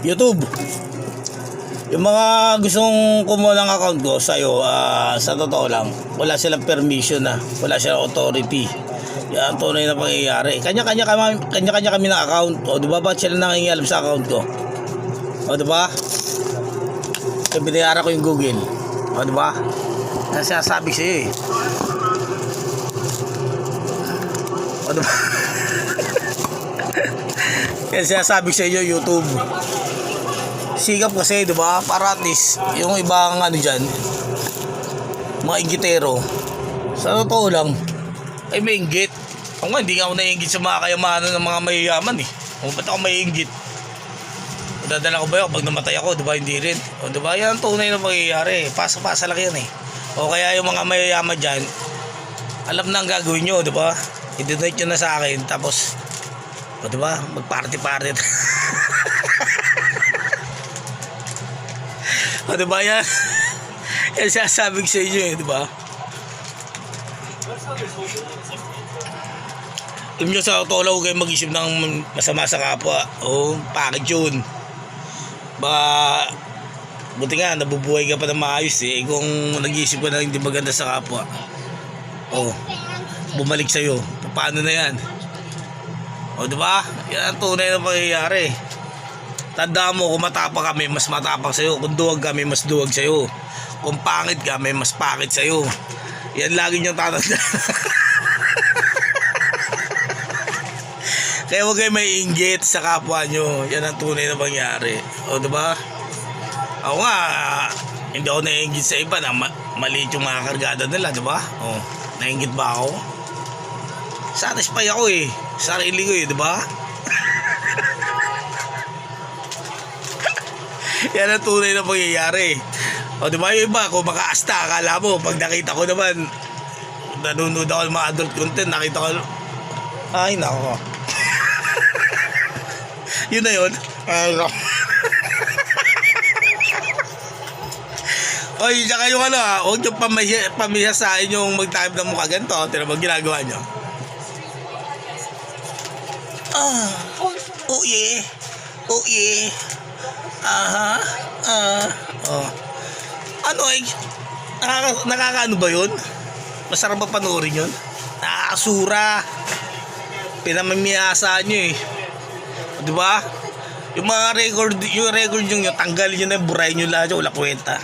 YouTube. Yung mga gustong kumuha ng account ko sa'yo, sa totoo lang, wala silang permission na, wala silang authority. Yan tunay na pangyayari. Kanya-kanya kami ng account. O diba, ba't sila nangingialam sa account ko? O diba? E, binayaran ko yung Google. O diba? Kasi sabi sa'yo eh. O diba? Kasi sabi sa inyo YouTube. Sikap kasi, di ba? Para at least yung ibang ano dyan, mga inggitero, sa totoo lang ay may inggit. Ako nga, hindi nga ako naiinggit sa mga kayamanan ng mga mayayaman eh. O ba't ako maiinggit? Dadala ko ba yun pag namatay ako? Di ba? Hindi rin. O di ba? Yan ang tunay na mangyayari. Pasa-pasa lang yan eh. O kaya yung mga mayayaman dyan, alam na ang gagawin nyo, di ba? I-donate nyo na sa akin, tapos o di ba? Mag-party-party. O diba yan? Yan sasabing sa inyo eh, diba? Alam nyo sa totoo, huwag kayo mag-isip ng masama sa kapwa. O, pakit yun. Baka, buti nga, nabubuhay ka pa na maayos eh. Kung nag-iisip ka na hindi maganda sa kapwa, o, bumalik sa'yo. Paano na yan? O diba? Yan ang tunay na pangyayari. Tandaan mo, kung matapang kami, mas matapang sa'yo. Kung duwag kami, mas duwag sa'yo. Kung pangit kami, mas pangit sa'yo. Yan lagi niyong tatandaan. Kaya huwag kayo may inggit sa kapwa nyo. Yan ang tunay na mangyari. O diba? Ako nga, hindi ako naiinggit sa iba na maliit yung mga kargada nila, diba? O, naiinggit ba ako? Satisfy ako eh. Sarili ko eh, diba? Yan ang tunay na pangyayari. O diba yung iba, kung makaasta, akala mo, pag nakita ko naman, nanonood ako ng mga adult content, nakita ko, ay nako. Yun na yun. Ay nako. Oy, tsaka yung ano ha, huwag yung pamisasain yung mag-type ng mukha ganito. Tira mo, ginagawa nyo. Oh yeah. Oh yeah. Aha. Oh. Ano eh? Nakakaano ba yun? Masarap ba panoorin yun? Nakakasura. Pinamamiyasa nyo eh. Diba? Yung mga record, yung record nyo, tanggalin nyo na, burahin nyo lahat, wala kwenta.